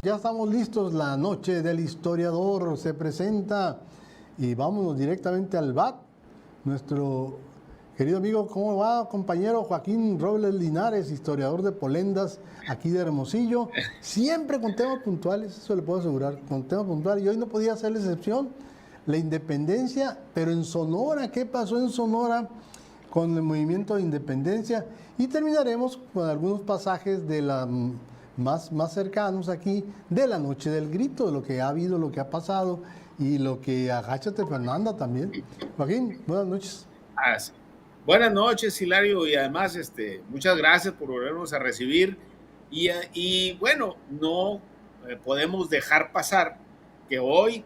Ya estamos listos, la noche del historiador se presenta y vámonos directamente al BAT. Nuestro querido amigo, ¿cómo va, compañero Joaquín Robles Linares, historiador de Polendas, aquí de Hermosillo? Siempre con temas puntuales, eso le puedo asegurar, con temas puntuales. Y hoy no podía ser la excepción, la independencia, pero en Sonora, ¿qué pasó en Sonora con el movimiento de independencia? Y terminaremos con algunos pasajes de la más cercanos aquí, de la noche del grito, de lo que ha habido, lo que ha pasado y lo que agáchate Fernanda también. Joaquín, buenas noches. Sí. Buenas noches, Hilario, y además muchas gracias por volvernos a recibir. Y bueno, no podemos dejar pasar que hoy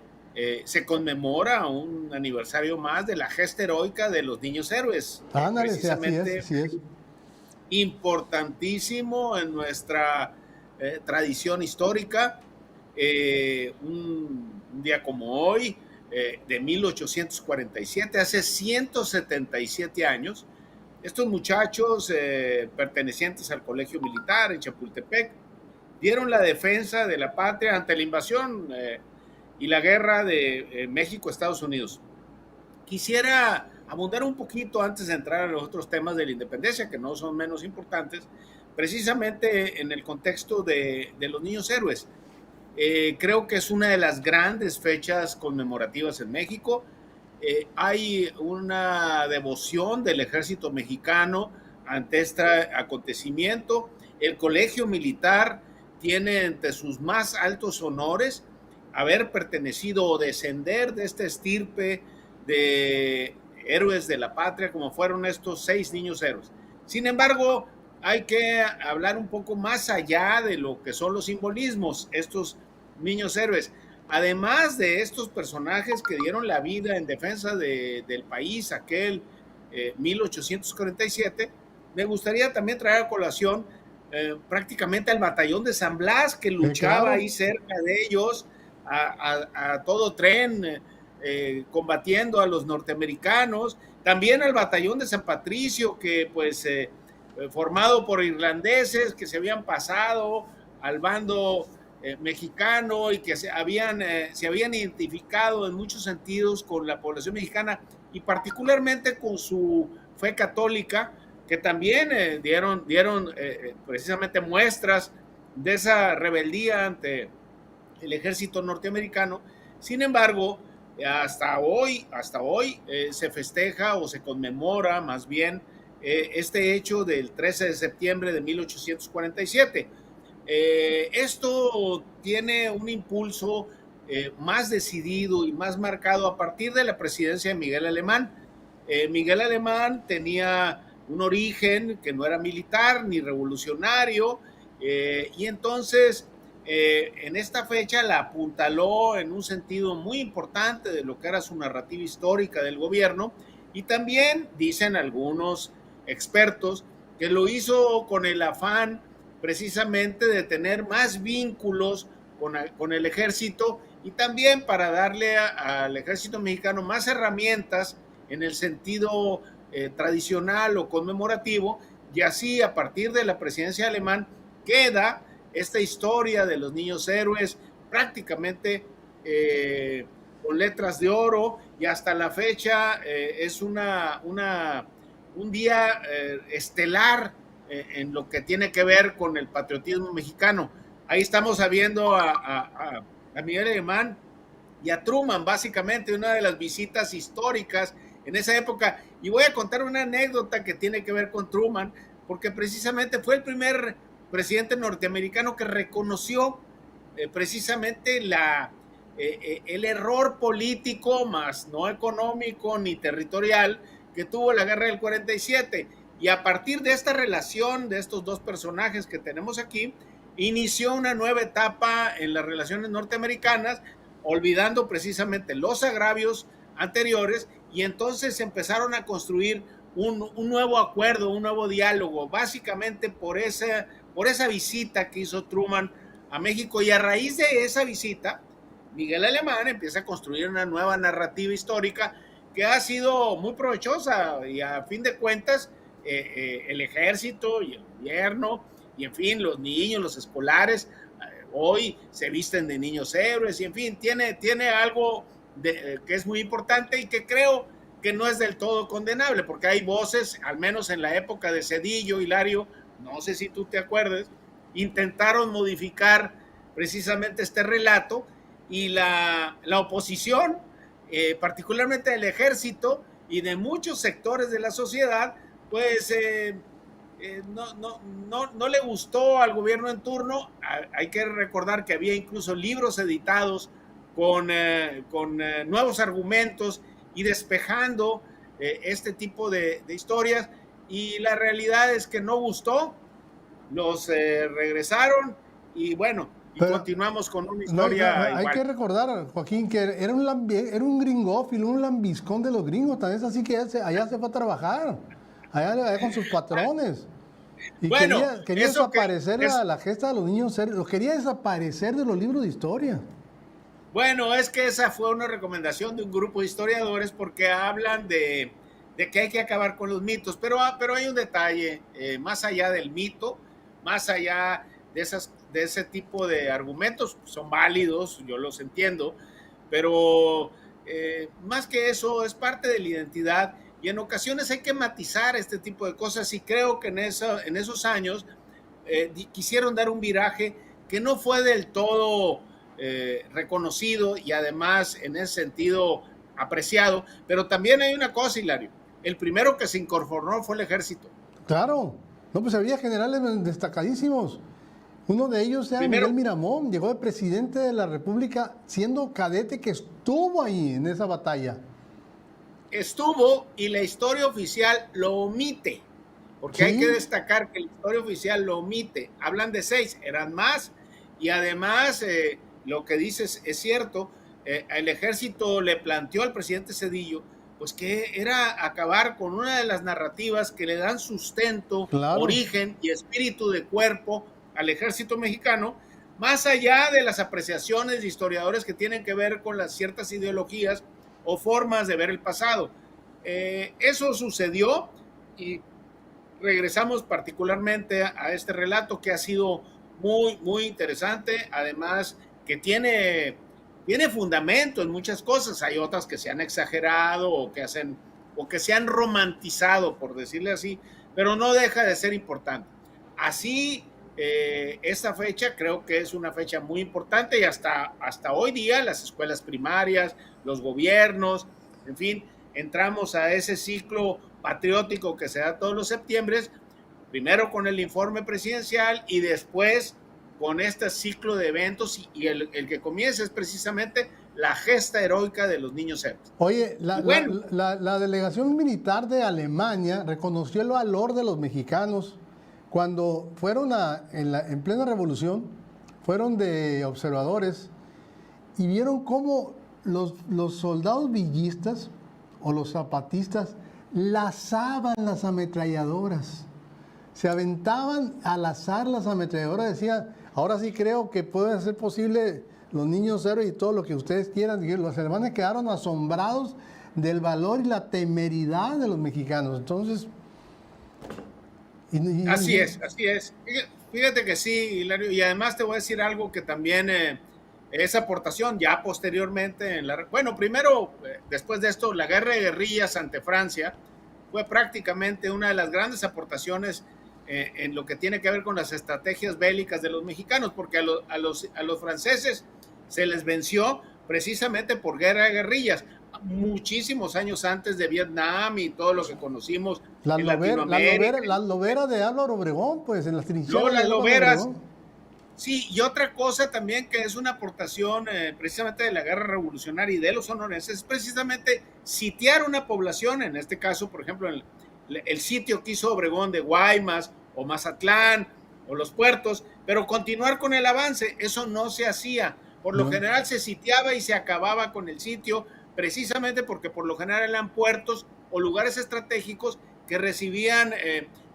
se conmemora un aniversario más de la gesta heroica de los niños héroes, Ándale, sí, así es, precisamente así es. importantísimo en nuestra tradición histórica. Un día como hoy, de 1847, hace 177 años, estos muchachos pertenecientes al Colegio Militar en Chapultepec dieron la defensa de la patria ante la invasión y la guerra de México-Estados Unidos. Quisiera abundar un poquito antes de entrar a los otros temas de la independencia, que no son menos importantes, precisamente en el contexto de los niños héroes. Creo que es una de las grandes fechas conmemorativas en México. Hay una devoción del ejército mexicano ante este acontecimiento. El colegio militar tiene entre sus más altos honores haber pertenecido o descender de esta estirpe de héroes de la patria, como fueron estos 6 niños héroes. Sin embargo, hay que hablar un poco más allá de lo que son los simbolismos, estos niños héroes. Además de estos personajes que dieron la vida en defensa del país, aquel 1847, me gustaría también traer a colación prácticamente al batallón de San Blas, que luchaba Claro. ahí cerca de ellos a todo tren, combatiendo a los norteamericanos. También al batallón de San Patricio, que pues formado por irlandeses que se habían pasado al bando mexicano y que se habían identificado en muchos sentidos con la población mexicana y particularmente con su fe católica, que también dieron precisamente muestras de esa rebeldía ante el ejército norteamericano. Sin embargo, hasta hoy se festeja o se conmemora más bien este hecho del 13 de septiembre de 1847. Esto tiene un impulso más decidido y más marcado a partir de la presidencia de Miguel Alemán. Miguel Alemán tenía un origen que no era militar ni revolucionario, y entonces en esta fecha la apuntaló en un sentido muy importante de lo que era su narrativa histórica del gobierno, y también dicen algunos expertos que lo hizo con el afán precisamente de tener más vínculos con el ejército y también para darle al ejército mexicano más herramientas en el sentido tradicional o conmemorativo, y así a partir de la presidencia alemán queda esta historia de los niños héroes prácticamente con letras de oro, y hasta la fecha es un día estelar en lo que tiene que ver con el patriotismo mexicano. Ahí estamos viendo a Miguel Alemán y a Truman, básicamente, una de las visitas históricas en esa época. Y voy a contar una anécdota que tiene que ver con Truman, porque precisamente fue el primer presidente norteamericano que reconoció precisamente el error político, más no económico ni territorial, que tuvo la guerra del 47. Y a partir de esta relación de estos dos personajes que tenemos aquí, inició una nueva etapa en las relaciones norteamericanas, olvidando precisamente los agravios anteriores, y entonces empezaron a construir un nuevo acuerdo, un nuevo diálogo, básicamente por esa visita que hizo Truman a México. Y a raíz de esa visita, Miguel Alemán empieza a construir una nueva narrativa histórica que ha sido muy provechosa, y a fin de cuentas el ejército y el gobierno y en fin los niños, los escolares hoy se visten de niños héroes y en fin, tiene algo que es muy importante y que creo que no es del todo condenable, porque hay voces, al menos en la época de Zedillo, Hilario, no sé si tú te acuerdas, intentaron modificar precisamente este relato y la oposición, particularmente del ejército y de muchos sectores de la sociedad, pues no le gustó al gobierno en turno. Hay que recordar que había incluso libros editados con nuevos argumentos y despejando este tipo de historias, y la realidad es que no gustó, los regresaron y bueno, y Pero continuamos con una historia hay igual. que recordar, Joaquín, que era un gringófilo, un lambiscón de los gringos, también es así que allá se fue a trabajar, allá con sus patrones. Y Bueno, quería desaparecer es, la gesta de los niños, los quería desaparecer de los libros de historia. bueno, es que esa fue una recomendación de un grupo de historiadores porque hablan de que hay que acabar con los mitos, pero hay un detalle, más allá del mito, más allá de ese tipo de argumentos, son válidos, yo los entiendo, pero más que eso es parte de la identidad y en ocasiones hay que matizar este tipo de cosas, y creo que en esos años quisieron dar un viraje que no fue del todo reconocido y además en ese sentido apreciado. Pero también hay una cosa, Hilario, el primero que se incorporó fue el ejército. Claro, no, pues había generales destacadísimos. Uno de ellos era Miguel Miramón, llegó de presidente de la República siendo cadete, que estuvo ahí en esa batalla. Estuvo, y la historia oficial lo omite, porque hay que destacar que la historia oficial lo omite. Hablan de 6, eran más, y además lo que dices es cierto. El ejército le planteó al presidente Zedillo pues que era acabar con una de las narrativas que le dan sustento, origen y espíritu de cuerpo al ejército mexicano, más allá de las apreciaciones de historiadores que tienen que ver con las ciertas ideologías o formas de ver el pasado. Eso sucedió y regresamos particularmente a este relato que ha sido muy interesante, además que tiene fundamento en muchas cosas. Hay otras que se han exagerado o que se han romantizado, por decirle así, pero no deja de ser importante. Así, esta fecha creo que es una fecha muy importante, y hasta hoy día las escuelas primarias, los gobiernos, en fin, entramos a ese ciclo patriótico que se da todos los septiembres, primero con el informe presidencial y después con este ciclo de eventos, y el que comienza es precisamente la gesta heroica de los niños héroes. Oye, la delegación militar de Alemania reconoció el valor de los mexicanos cuando fueron en plena revolución, fueron de observadores y vieron cómo los soldados villistas o los zapatistas lazaban las ametralladoras. Se aventaban al azar las ametralladoras, decían, ahora sí creo que puede ser posible los niños héroes y todo lo que ustedes quieran. Los alemanes quedaron asombrados del valor y la temeridad de los mexicanos. Entonces... Así es. Fíjate que sí, Hilario, y además te voy a decir algo que también esa aportación ya posteriormente, primero, después de esto, la guerra de guerrillas ante Francia fue prácticamente una de las grandes aportaciones en lo que tiene que ver con las estrategias bélicas de los mexicanos, porque a los franceses se les venció precisamente por guerra de guerrillas, muchísimos años antes de Vietnam y todo lo que conocimos en Latinoamérica. Las loberas de Álvaro Obregón, pues en las trincheras. No, las loberas. Sí, y otra cosa también que es una aportación precisamente de la guerra revolucionaria y de los sonorenses es precisamente sitiar una población, en este caso, por ejemplo, el sitio que hizo Obregón de Guaymas o Mazatlán o los puertos, pero continuar con el avance, eso no se hacía. Por lo general se sitiaba y se acababa con el sitio, precisamente porque por lo general eran puertos o lugares estratégicos que recibían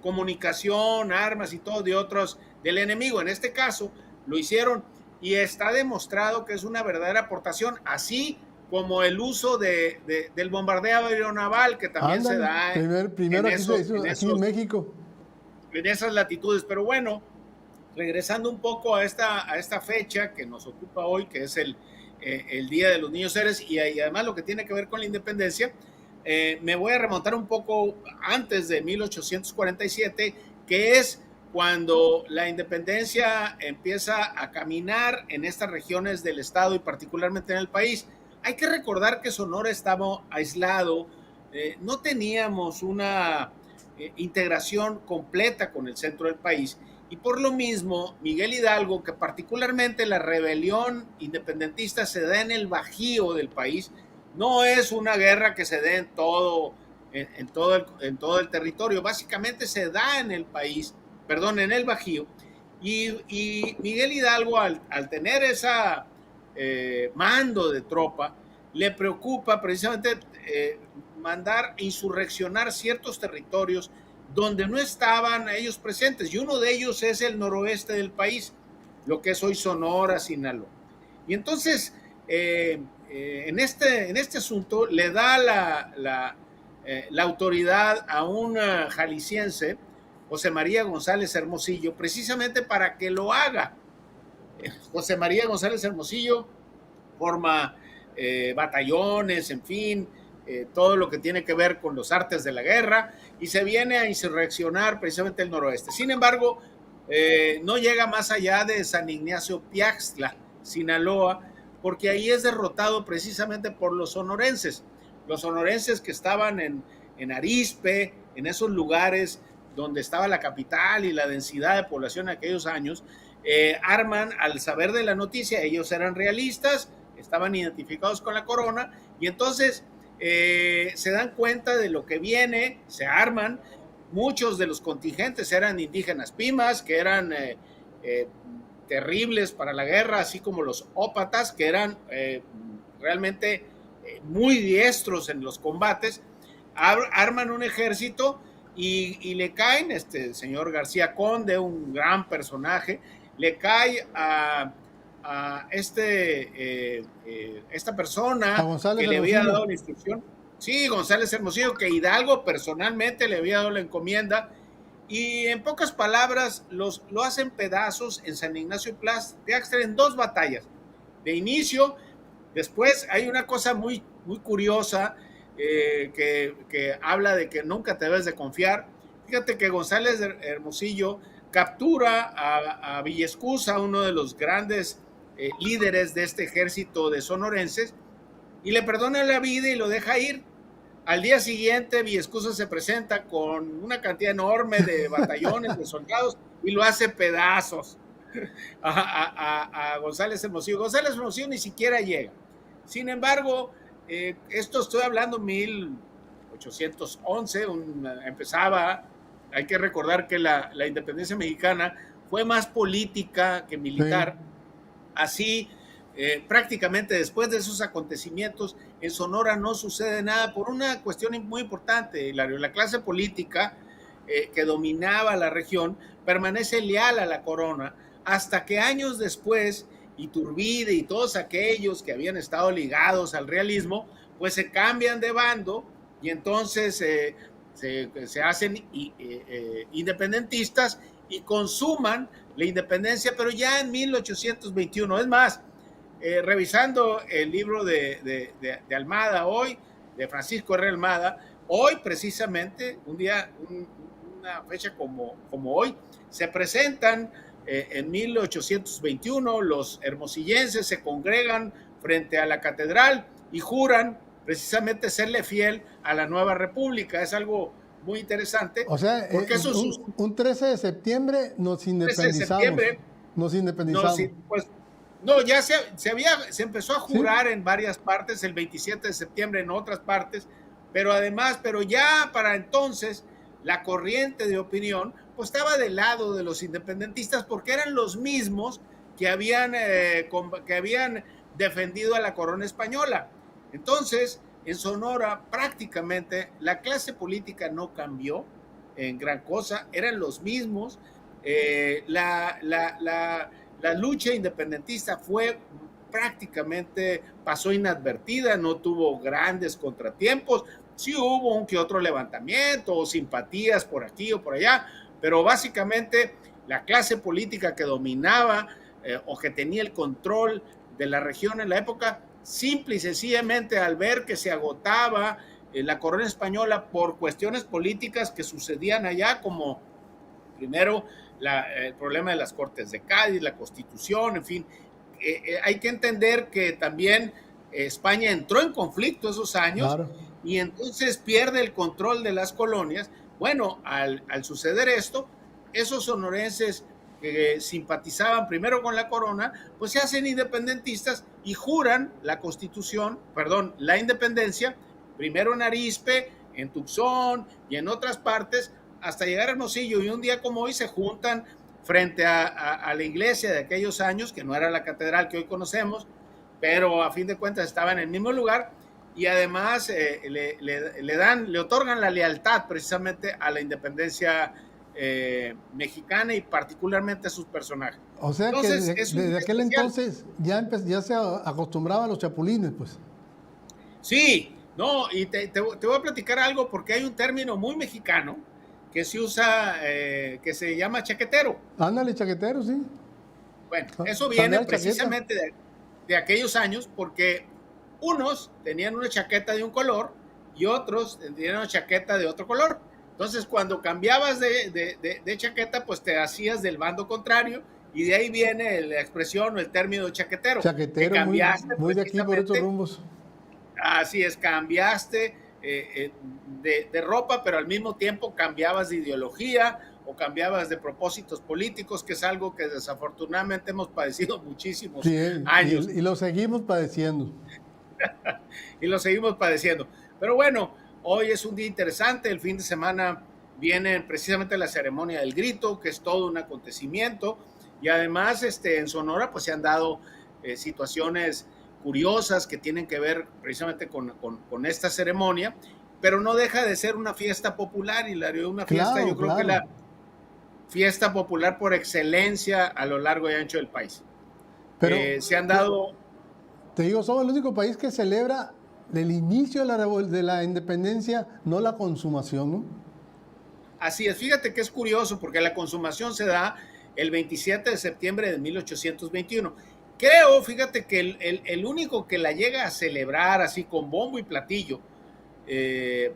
comunicación, armas y todo de otros del enemigo. En este caso lo hicieron y está demostrado que es una verdadera aportación, así como el uso del bombardeo aeronaval que también se da primero aquí en México. En esas latitudes. Pero bueno, regresando un poco a esta fecha que nos ocupa hoy, que es el Día de los Niños Héroes, y además lo que tiene que ver con la independencia, me voy a remontar un poco antes de 1847, que es cuando la independencia empieza a caminar en estas regiones del estado y particularmente en el país. Hay que recordar que Sonora estaba aislado, no teníamos una integración completa con el centro del país, y por lo mismo Miguel Hidalgo, que particularmente la rebelión independentista se da en el bajío del país, no es una guerra que se dé en todo el territorio, básicamente se da en el país, perdón, en el bajío, y Miguel Hidalgo al tener esa mando de tropa, le preocupa precisamente mandar insurreccionar ciertos territorios donde no estaban ellos presentes, y uno de ellos es el noroeste del país, lo que es hoy Sonora, Sinaloa. Y entonces, en este asunto le da la autoridad a un jalisciense, José María González Hermosillo, precisamente para que lo haga. José María González Hermosillo forma batallones, en fin, todo lo que tiene que ver con los artes de la guerra, y se viene a insurreccionar precisamente el noroeste. Sin embargo, no llega más allá de San Ignacio Piaxtla, Sinaloa, porque ahí es derrotado precisamente por los sonorenses que estaban en Arizpe, en esos lugares donde estaba la capital y la densidad de población en aquellos años. Arman, al saber de la noticia, ellos eran realistas, estaban identificados con la corona, y entonces se dan cuenta de lo que viene, se arman. Muchos de los contingentes eran indígenas pimas, que eran terribles para la guerra, así como los ópatas, que eran realmente muy diestros en los combates. Arman un ejército y le caen, señor García Conde, un gran personaje, le cae a esta persona que le había dado la instrucción. Sí, González Hermosillo, que Hidalgo personalmente le había dado la encomienda, y en pocas palabras lo hacen pedazos en San Ignacio Piaxtla en 2 batallas. De inicio, después hay una cosa muy, muy curiosa que habla de que nunca te debes de confiar. Fíjate que González Hermosillo captura a Villescusa, uno de los grandes líderes de este ejército de sonorenses, y le perdona la vida y lo deja ir. Al día siguiente, Villescusa se presenta con una cantidad enorme de batallones de soldados y lo hace pedazos a González Hermosillo. González Hermosillo ni siquiera llega. Sin embargo, esto estoy hablando 1811, empezaba. Hay que recordar que la independencia mexicana fue más política que militar. Sí. Así, prácticamente después de esos acontecimientos, en Sonora no sucede nada por una cuestión muy importante, Hilario. La clase política que dominaba la región permanece leal a la corona, hasta que años después Iturbide y todos aquellos que habían estado ligados al realismo, pues se cambian de bando, y entonces se hacen independentistas y consuman la independencia, pero ya en 1821. Es más, revisando el libro de Almada hoy, de Francisco R. Almada, hoy precisamente, una fecha como hoy, se presentan en 1821, los hermosillenses se congregan frente a la catedral y juran precisamente serle fiel a la nueva república. Es algo muy interesante. O sea, porque un 13 de septiembre nos independizamos. Nos independizamos. Ya se empezó a jurar, ¿sí?, en varias partes, el 27 de septiembre en otras partes, pero ya para entonces la corriente de opinión pues estaba del lado de los independentistas, porque eran los mismos que habían defendido a la corona española. Entonces, en Sonora prácticamente la clase política no cambió en gran cosa, eran los mismos. La lucha independentista pasó inadvertida, no tuvo grandes contratiempos. Sí hubo un que otro levantamiento o simpatías por aquí o por allá, pero básicamente la clase política que dominaba o que tenía el control de la región en la época, simple y sencillamente al ver que se agotaba la corona española por cuestiones políticas que sucedían allá, como primero el problema de las Cortes de Cádiz, la Constitución, en fin. Hay que entender que también España entró en conflicto esos años, claro, y entonces pierde el control de las colonias. Bueno, al suceder esto, esos sonorenses que simpatizaban primero con la corona, pues se hacen independentistas y juran la constitución, perdón, la independencia, primero en Arizpe, en Tucson y en otras partes, hasta llegar a Hermosillo, y un día como hoy se juntan frente a la iglesia de aquellos años, que no era la catedral que hoy conocemos, pero a fin de cuentas estaba en el mismo lugar, y además le otorgan la lealtad precisamente a la independencia mexicana y particularmente a sus personajes. O sea, entonces, que desde aquel entonces ya se acostumbraba a los chapulines, pues. Sí, no, y te voy a platicar algo, porque hay un término muy mexicano que se usa, que se llama chaquetero. Ándale, chaquetero, sí. Bueno, eso viene precisamente de aquellos años, porque unos tenían una chaqueta de un color y otros tenían una chaqueta de otro color. Entonces, cuando cambiabas de chaqueta, pues te hacías del bando contrario, y de ahí viene la expresión o el término chaquetero. Chaquetero, cambiaste, muy de aquí por estos rumbos. Así es, cambiaste de ropa, pero al mismo tiempo cambiabas de ideología o cambiabas de propósitos políticos, que es algo que desafortunadamente hemos padecido muchísimos años. Y lo seguimos padeciendo. Y lo seguimos padeciendo. Pero bueno, hoy es un día interesante. El fin de semana viene precisamente la ceremonia del grito, que es todo un acontecimiento. Y además en Sonora pues se han dado situaciones curiosas que tienen que ver precisamente con esta ceremonia, pero no deja de ser una fiesta popular, Hilario, una fiesta, claro, yo creo que la fiesta popular por excelencia a lo largo y ancho del país. Pero se han dado... Te digo, somos el único país que celebra el inicio de la independencia, no la consumación, ¿no? Así es, fíjate que es curioso, porque la consumación se da el 27 de septiembre de 1821. Creo, fíjate que el único que la llega a celebrar así con bombo y platillo,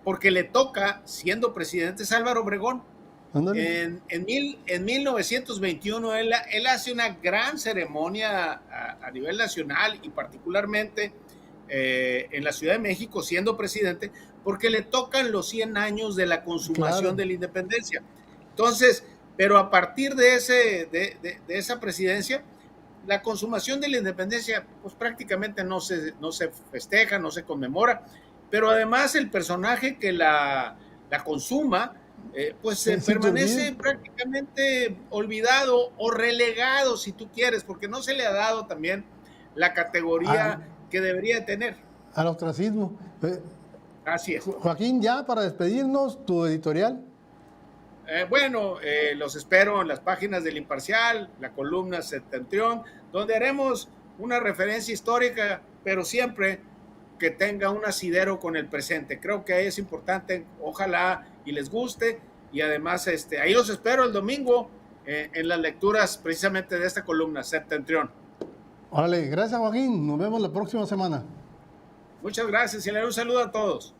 porque le toca, siendo presidente, es Álvaro Obregón. En 1921 él hace una gran ceremonia a nivel nacional, y particularmente en la Ciudad de México, siendo presidente, porque le tocan los 100 años de la consumación, claro, de la independencia. Entonces, pero a partir de esa presidencia, la consumación de la independencia pues prácticamente no se festeja, no se conmemora, pero además el personaje que la consuma pues permanece prácticamente olvidado o relegado, si tú quieres, porque no se le ha dado también la categoría que debería tener. Al ostracismo. Así es. Joaquín, ya para despedirnos, tu editorial. Los espero en las páginas del Imparcial, la columna Septentrión, donde haremos una referencia histórica, pero siempre que tenga un asidero con el presente. Creo que es importante, ojalá y les guste, y además ahí los espero el domingo en las lecturas precisamente de esta columna Septentrión. Órale, gracias Joaquín, nos vemos la próxima semana. Muchas gracias y le doy un saludo a todos.